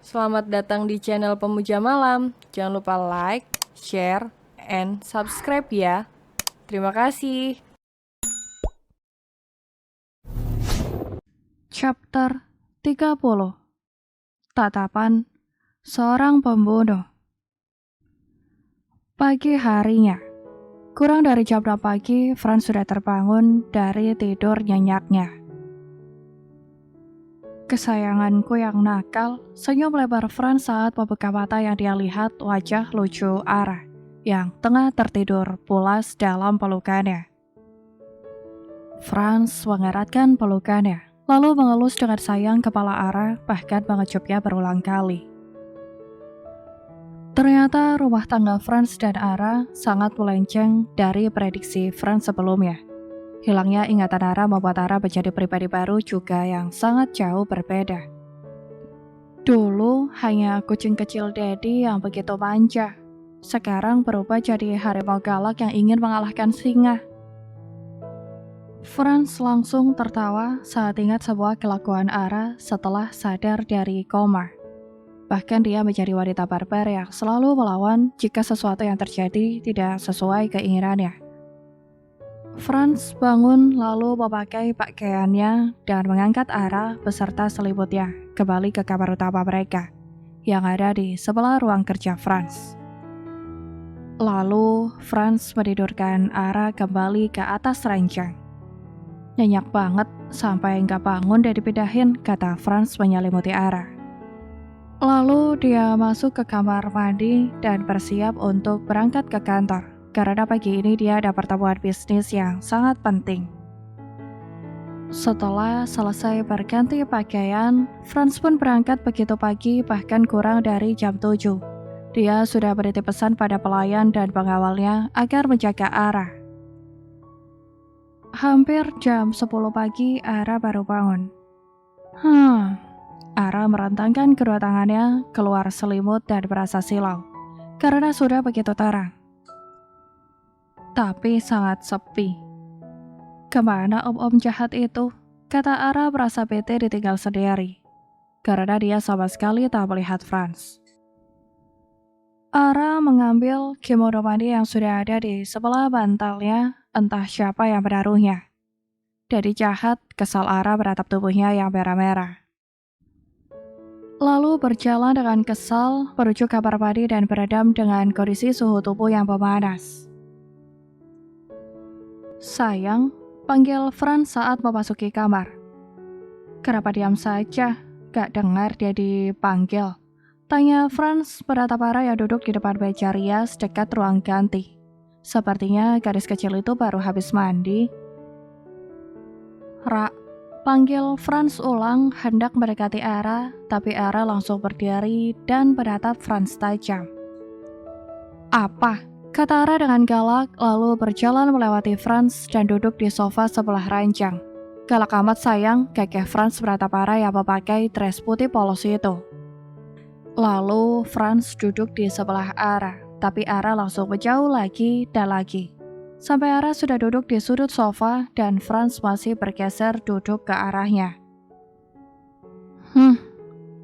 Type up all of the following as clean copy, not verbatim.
Selamat datang di channel Pemuja Malam. Jangan lupa like, share, and subscribe ya. Terima kasih. Chapter 30. Tatapan seorang pembunuh. Pagi harinya, kurang dari jam 6 pagi, Franz sudah terbangun dari tidur nyenyaknya. Kesayanganku yang nakal, senyum lebar Franz saat membuka mata yang dia lihat wajah lucu Ara yang tengah tertidur pulas dalam pelukannya. Franz mengeratkan pelukannya, lalu mengelus dengan sayang kepala Ara, bahkan mengecupnya berulang kali. Ternyata rumah tangga Franz dan Ara sangat melenceng dari prediksi Franz sebelumnya. Hilangnya ingatan Ara membuat Ara menjadi pribadi baru juga yang sangat jauh berbeda. Dulu hanya kucing kecil Daddy yang begitu manja. Sekarang berubah jadi harimau galak yang ingin mengalahkan singa. Franz langsung tertawa saat ingat sebuah kelakuan Ara setelah sadar dari koma. Bahkan dia menjadi wanita barbar yang selalu melawan jika sesuatu yang terjadi tidak sesuai keinginannya. Franz bangun lalu memakai pakaiannya dan mengangkat Ara beserta selimutnya kembali ke kamar utama mereka yang ada di sebelah ruang kerja Franz. Lalu Franz menidurkan Ara kembali ke atas ranjang. Nyenyak banget sampai nggak bangun dan dipindahin, kata Franz menyelimuti Ara. Lalu dia masuk ke kamar mandi dan bersiap untuk berangkat ke kantor, karena pagi ini dia ada pertemuan bisnis yang sangat penting. Setelah selesai berganti pakaian, Franz pun berangkat begitu pagi, bahkan kurang dari jam 7. Dia sudah menitip pesan pada pelayan dan pengawalnya agar menjaga Ara. Hampir jam 10 pagi, Ara baru bangun. Ara merentangkan kedua tangannya keluar selimut dan merasa silau, karena sudah begitu terang. Tapi sangat sepi. Kemana om-om jahat itu? Kata Ara merasa bete ditinggal sendiri, karena dia sama sekali tak melihat Franz. Ara mengambil kimono mandi yang sudah ada di sebelah bantalnya, entah siapa yang menaruhnya. Daddy jahat, kesal Ara menatap tubuhnya yang merah-merah. Lalu berjalan dengan kesal menuju kamar mandi dan beredam dengan kondisi suhu tubuh yang memanas. Sayang, panggil Franz saat memasuki kamar. Kenapa diam saja? Gak dengar dia dipanggil. Tanya Franz menatap Ara yang duduk di depan meja rias dekat ruang ganti. Sepertinya gadis kecil itu baru habis mandi. Ra, panggil Franz ulang hendak mendekati Ara, tapi Ara langsung berdiri dan menatap Franz tajam. Apa? Kata Ara dengan galak, lalu berjalan melewati Franz dan duduk di sofa sebelah ranjang. Galak amat sayang, kekeh Franz menatap Ara yang memakai dress putih polos itu. Lalu Franz duduk di sebelah Ara, tapi Ara langsung menjauh lagi dan lagi. Sampai Ara sudah duduk di sudut sofa dan Franz masih bergeser duduk ke arahnya.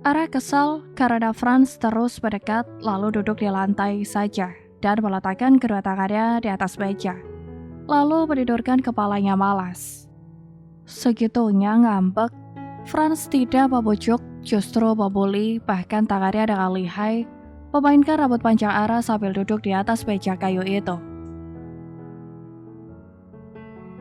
Ara kesal karena Franz terus mendekat lalu duduk di lantai saja dan meletakkan kedua tangannya di atas meja. Lalu menidurkan kepalanya malas. Segitunya ngambek, Franz tidak membujuk, justru membuli, bahkan tangannya dengan lihai memainkan rambut panjang Ara sambil duduk di atas meja kayu itu.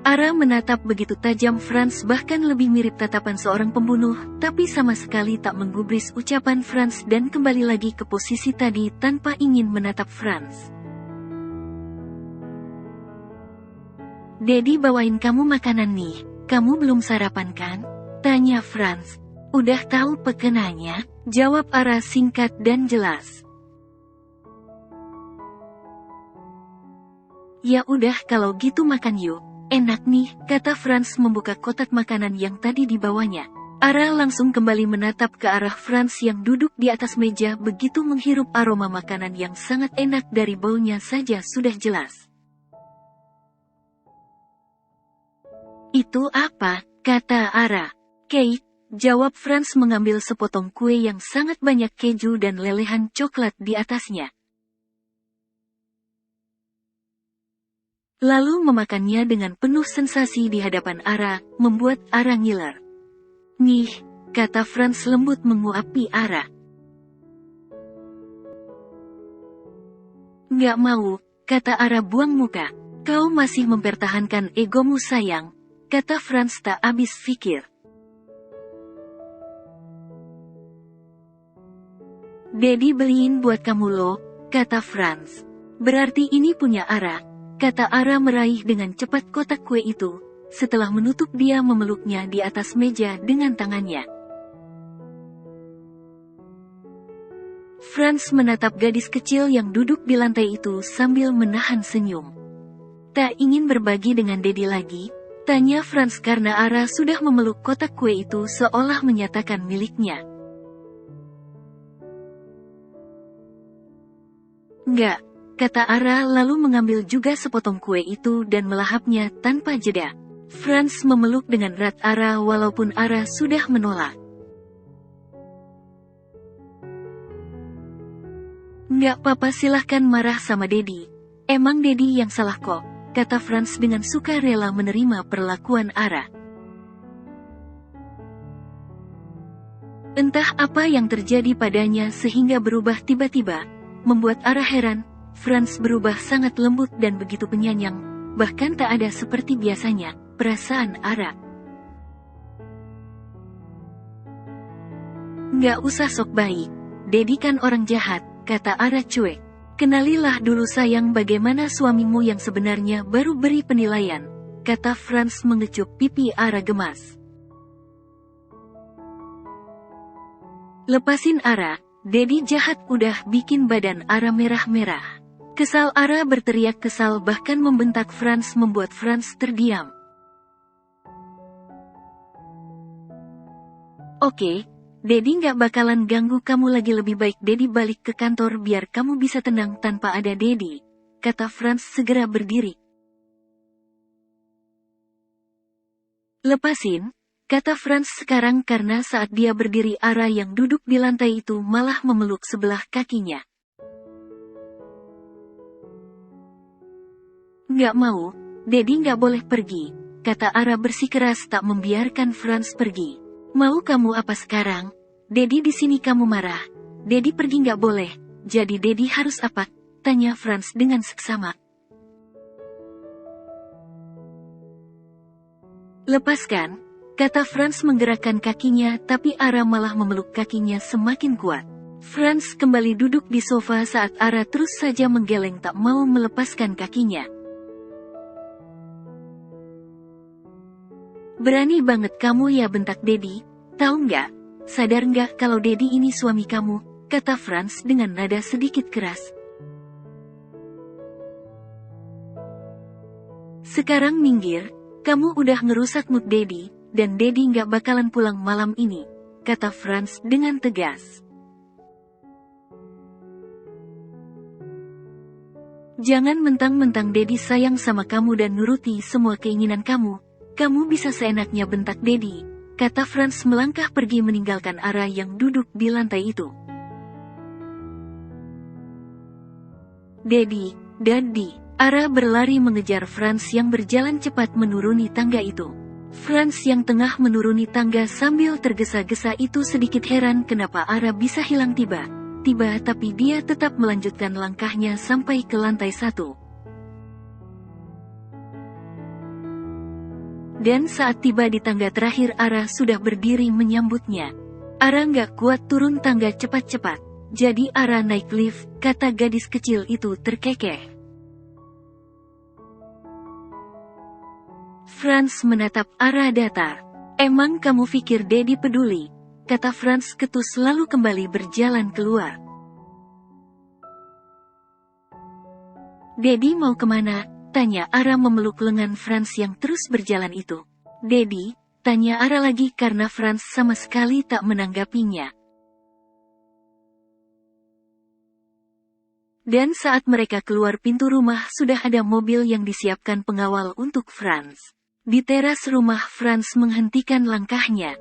Ara menatap begitu tajam Franz, bahkan lebih mirip tatapan seorang pembunuh, tapi sama sekali tak menggubris ucapan Franz dan kembali lagi ke posisi tadi tanpa ingin menatap Franz. Daddy bawain kamu makanan nih, kamu belum sarapan kan? Tanya Franz. Udah tahu pekenanya, jawab Ara singkat dan jelas. Ya udah kalau gitu makan yuk. Enak nih, kata Franz membuka kotak makanan yang tadi dibawanya. Ara langsung kembali menatap ke arah Franz yang duduk di atas meja, begitu menghirup aroma makanan yang sangat enak dari baunya saja sudah jelas. Itu apa? Kata Ara. Cake, jawab Franz mengambil sepotong kue yang sangat banyak keju dan lelehan coklat di atasnya. Lalu memakannya dengan penuh sensasi di hadapan Ara, membuat Ara ngiler. "Nih," kata Franz lembut menguapi Ara. "Nggak mau," kata Ara buang muka. "Kau masih mempertahankan egomu sayang," kata Franz tak habis pikir. "Dedi beliin buat kamu loh," kata Franz. "Berarti ini punya Ara," kata Ara meraih dengan cepat kotak kue itu, setelah menutup dia memeluknya di atas meja dengan tangannya. Franz menatap gadis kecil yang duduk di lantai itu sambil menahan senyum. "Tak ingin berbagi dengan Dedi lagi?" tanya Franz karena Ara sudah memeluk kotak kue itu seolah menyatakan miliknya. "Enggak," kata Ara lalu mengambil juga sepotong kue itu dan melahapnya tanpa jeda. Franz memeluk dengan erat Ara walaupun Ara sudah menolak. "Nggak apa-apa, silahkan marah sama Dedi. Emang Dedi yang salah kok," kata Franz dengan sukarela menerima perlakuan Ara. Entah apa yang terjadi padanya sehingga berubah tiba-tiba, membuat Ara heran. Franz berubah sangat lembut dan begitu penyayang, bahkan tak ada seperti biasanya, perasaan Ara. "Nggak usah sok baik, Dedi kan orang jahat," kata Ara cuek. "Kenalilah dulu sayang bagaimana suamimu yang sebenarnya, baru beri penilaian," kata Franz mengecup pipi Ara gemas. "Lepasin Ara, Dedi jahat," udah bikin badan Ara merah-merah. Kesal Ara berteriak kesal bahkan membentak Franz membuat Franz terdiam. "Oke, Dedi nggak bakalan ganggu kamu lagi, lebih baik Dedi balik ke kantor biar kamu bisa tenang tanpa ada Dedi," kata Franz segera berdiri. "Lepasin," kata Franz sekarang karena saat dia berdiri Ara yang duduk di lantai itu malah memeluk sebelah kakinya. "Nggak mau, Dedi nggak boleh pergi," kata Ara bersikeras tak membiarkan Franz pergi. "Mau kamu apa sekarang? Dedi di sini kamu marah. Dedi pergi nggak boleh, jadi Dedi harus apa?" tanya Franz dengan seksama. "Lepaskan," kata Franz menggerakkan kakinya tapi Ara malah memeluk kakinya semakin kuat. Franz kembali duduk di sofa saat Ara terus saja menggeleng tak mau melepaskan kakinya. "Berani banget kamu ya," bentak Dedi. "Tahu nggak? Sadar nggak kalau Dedi ini suami kamu?" kata Franz dengan nada sedikit keras. "Sekarang minggir, kamu udah ngerusak mood Dedi, dan Dedi nggak bakalan pulang malam ini," kata Franz dengan tegas. "Jangan mentang-mentang Dedi sayang sama kamu dan nuruti semua keinginan kamu, kamu bisa seenaknya," bentak Dedi, kata Franz melangkah pergi meninggalkan Ara yang duduk di lantai itu. "Dedi, Daddy," Ara berlari mengejar Franz yang berjalan cepat menuruni tangga itu. Franz yang tengah menuruni tangga sambil tergesa-gesa itu sedikit heran kenapa Ara bisa hilang tiba-tiba, tapi dia tetap melanjutkan langkahnya sampai ke lantai 1. Dan saat tiba di tangga terakhir Ara sudah berdiri menyambutnya. Ara nggak kuat turun tangga cepat-cepat, jadi Ara naik lift, kata gadis kecil itu terkekeh. Franz menatap Ara datar. "Emang kamu pikir Dedi peduli?" kata Franz ketus lalu kembali berjalan keluar. "Dedi mau kemana?" tanya Ara memeluk lengan Franz yang terus berjalan itu. "Dedi?" tanya Ara lagi karena Franz sama sekali tak menanggapinya. Dan saat mereka keluar pintu rumah sudah ada mobil yang disiapkan pengawal untuk Franz. Di teras rumah Franz menghentikan langkahnya.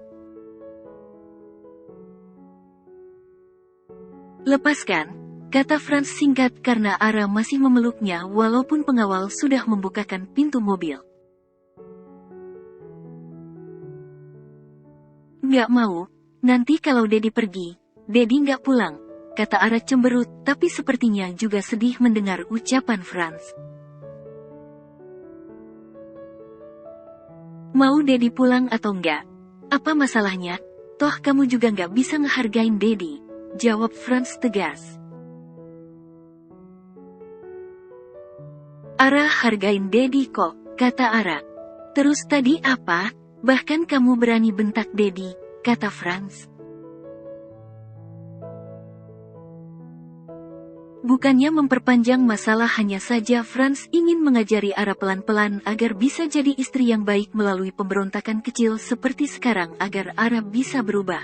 Lepaskan, kata Franz singkat karena Ara masih memeluknya walaupun pengawal sudah membukakan pintu mobil. Nggak mau, nanti kalau Dedi pergi, Dedi nggak pulang, kata Ara cemberut tapi sepertinya juga sedih mendengar ucapan Franz. Mau Dedi pulang atau enggak? Apa masalahnya? Toh kamu juga nggak bisa ngehargain Dedi, jawab Franz tegas. Ara hargain Dedi kok, kata Ara. Terus tadi apa? Bahkan kamu berani bentak Dedi, kata Franz. Bukannya memperpanjang masalah, hanya saja Franz ingin mengajari Ara pelan-pelan agar bisa jadi istri yang baik melalui pemberontakan kecil seperti sekarang agar Ara bisa berubah.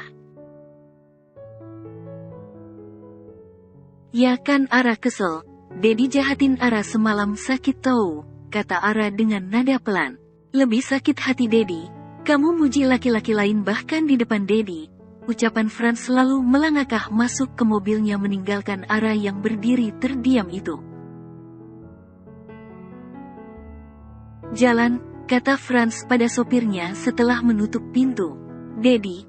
Ya kan, Ara kesel. Dedi jahatin Ara semalam sakit tahu, kata Ara dengan nada pelan. Lebih sakit hati Dedi, kamu muji laki-laki lain bahkan di depan Dedi. Ucapan Franz lalu melangkah masuk ke mobilnya meninggalkan Ara yang berdiri terdiam itu. Jalan, kata Franz pada sopirnya setelah menutup pintu. Dedi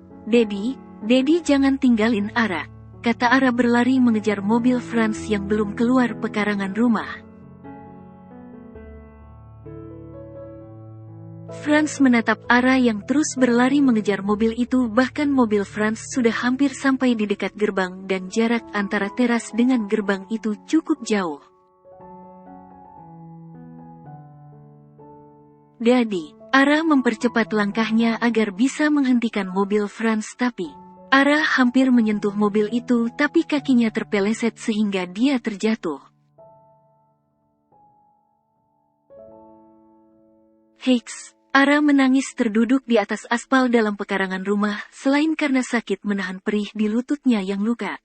jangan tinggalin Ara, kata Ara berlari mengejar mobil Franz yang belum keluar pekarangan rumah. Franz menatap Ara yang terus berlari mengejar mobil itu, bahkan mobil Franz sudah hampir sampai di dekat gerbang dan jarak antara teras dengan gerbang itu cukup jauh. Dedi, Ara mempercepat langkahnya agar bisa menghentikan mobil Franz, tapi Ara hampir menyentuh mobil itu tapi kakinya terpeleset sehingga dia terjatuh. Hiks. Ara menangis terduduk di atas aspal dalam pekarangan rumah, selain karena sakit menahan perih di lututnya yang luka.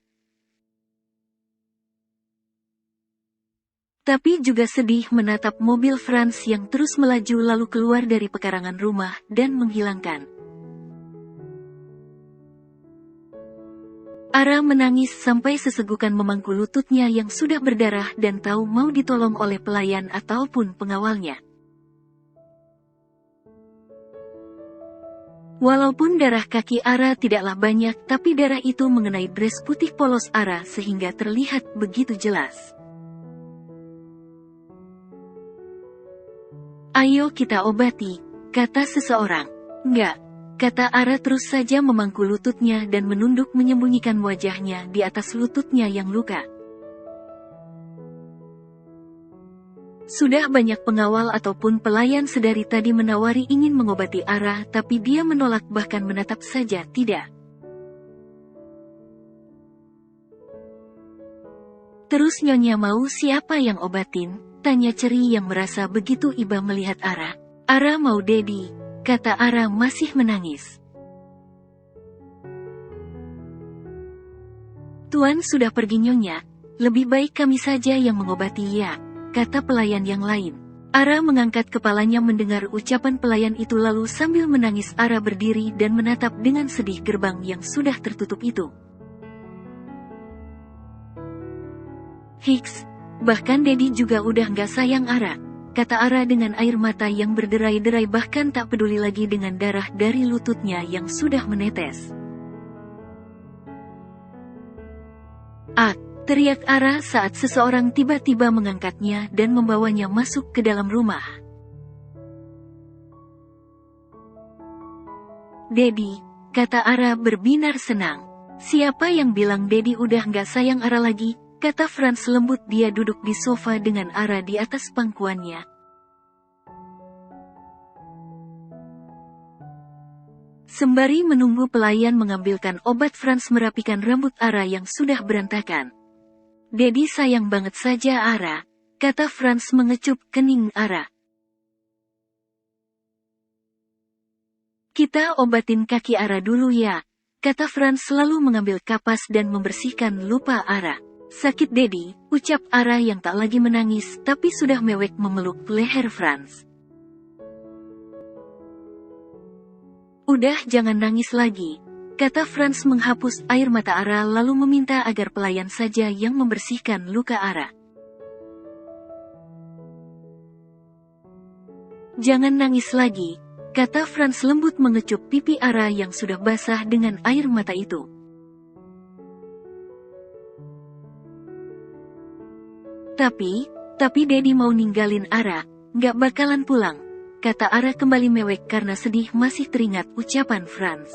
Tapi juga sedih menatap mobil Franz yang terus melaju lalu keluar dari pekarangan rumah dan menghilangkan. Ara menangis sampai sesegukan memangku lututnya yang sudah berdarah dan tahu mau ditolong oleh pelayan ataupun pengawalnya. Walaupun darah kaki Ara tidaklah banyak, tapi darah itu mengenai dress putih polos Ara sehingga terlihat begitu jelas. Ayo kita obati, kata seseorang. Enggak, kata Ara terus saja memangku lututnya dan menunduk menyembunyikan wajahnya di atas lututnya yang luka. Sudah banyak pengawal ataupun pelayan sedari tadi menawari ingin mengobati Ara, tapi dia menolak bahkan menatap saja tidak. Terus Nyonya mau siapa yang obatin? Tanya Ceri yang merasa begitu iba melihat Ara. Ara mau Dedi, kata Ara masih menangis. Tuan sudah pergi Nyonya, lebih baik kami saja yang mengobati ya, kata pelayan yang lain. Ara mengangkat kepalanya mendengar ucapan pelayan itu lalu sambil menangis Ara berdiri dan menatap dengan sedih gerbang yang sudah tertutup itu. Hiks, bahkan Dedi juga udah gak sayang Ara, kata Ara dengan air mata yang berderai-derai bahkan tak peduli lagi dengan darah dari lututnya yang sudah menetes. Teriak Ara saat seseorang tiba-tiba mengangkatnya dan membawanya masuk ke dalam rumah. Dedi, kata Ara berbinar senang. Siapa yang bilang Dedi udah gak sayang Ara lagi, kata Franz lembut. Dia duduk di sofa dengan Ara di atas pangkuannya. Sembari menunggu pelayan mengambilkan obat, Franz merapikan rambut Ara yang sudah berantakan. Dedi sayang banget saja Ara, kata Franz mengecup kening Ara. Kita obatin kaki Ara dulu ya, kata Franz lalu mengambil kapas dan membersihkan luka Ara. Sakit Dedi, ucap Ara yang tak lagi menangis tapi sudah mewek memeluk leher Franz. Udah jangan nangis lagi, kata Franz menghapus air mata Ara lalu meminta agar pelayan saja yang membersihkan luka Ara. Jangan nangis lagi, kata Franz lembut mengecup pipi Ara yang sudah basah dengan air mata itu. Tapi Dedi mau ninggalin Ara, gak bakalan pulang, kata Ara kembali mewek karena sedih masih teringat ucapan Franz.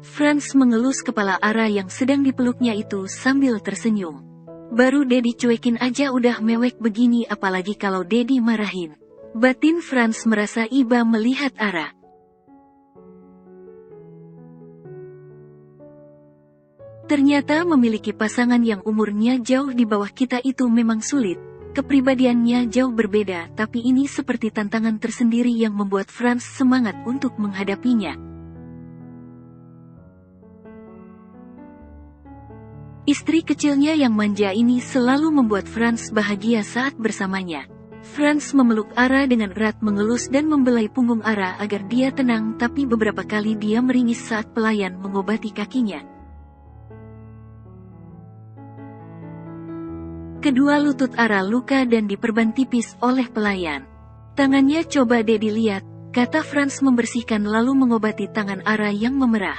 Franz mengelus kepala Ara yang sedang dipeluknya itu sambil tersenyum. Baru Dedi cuekin aja udah mewek begini apalagi kalau Dedi marahin. Batin Franz merasa iba melihat Ara. Ternyata memiliki pasangan yang umurnya jauh di bawah kita itu memang sulit. Kepribadiannya jauh berbeda, tapi ini seperti tantangan tersendiri yang membuat Franz semangat untuk menghadapinya. Istri kecilnya yang manja ini selalu membuat Franz bahagia saat bersamanya. Franz memeluk Ara dengan erat, mengelus dan membelai punggung Ara agar dia tenang, tapi beberapa kali dia meringis saat pelayan mengobati kakinya. Kedua lutut Ara luka dan diperban tipis oleh pelayan. Tangannya coba Dedi lihat, kata Franz membersihkan lalu mengobati tangan Ara yang memerah.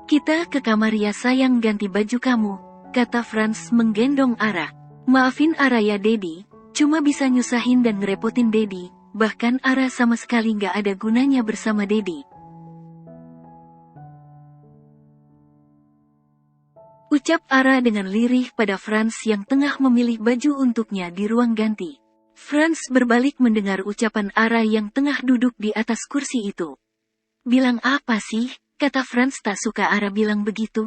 Kita ke kamar ya sayang, ganti baju kamu, kata Franz menggendong Ara. Maafin Ara ya Dedi, cuma bisa nyusahin dan ngerepotin Dedi, bahkan Ara sama sekali gak ada gunanya bersama Dedi. Ucap Ara dengan lirih pada Franz yang tengah memilih baju untuknya di ruang ganti. Franz berbalik mendengar ucapan Ara yang tengah duduk di atas kursi itu. Bilang apa sih? Kata Franz tak suka Ara bilang begitu.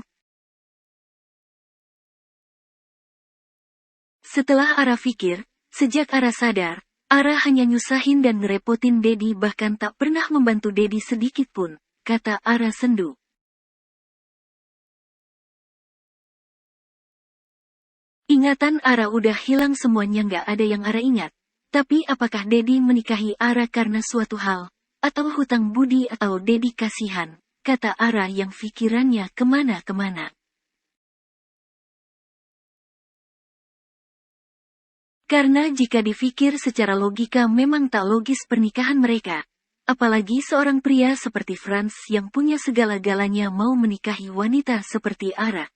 Setelah Ara pikir, sejak Ara sadar, Ara hanya nyusahin dan ngerepotin Dedi bahkan tak pernah membantu Dedi sedikit pun, kata Ara sendu. Ingatan Ara udah hilang semuanya, gak ada yang Ara ingat. Tapi apakah Dedi menikahi Ara karena suatu hal, atau hutang budi atau Dedi kasihan, kata Ara yang pikirannya kemana-kemana. Karena jika dipikir secara logika memang tak logis pernikahan mereka. Apalagi seorang pria seperti Franz yang punya segala-galanya mau menikahi wanita seperti Ara.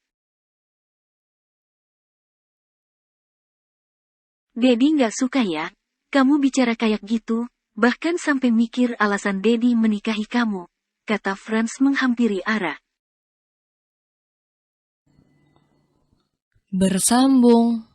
Dedi gak suka ya, kamu bicara kayak gitu, bahkan sampai mikir alasan Dedi menikahi kamu, kata Franz menghampiri Ara. Bersambung.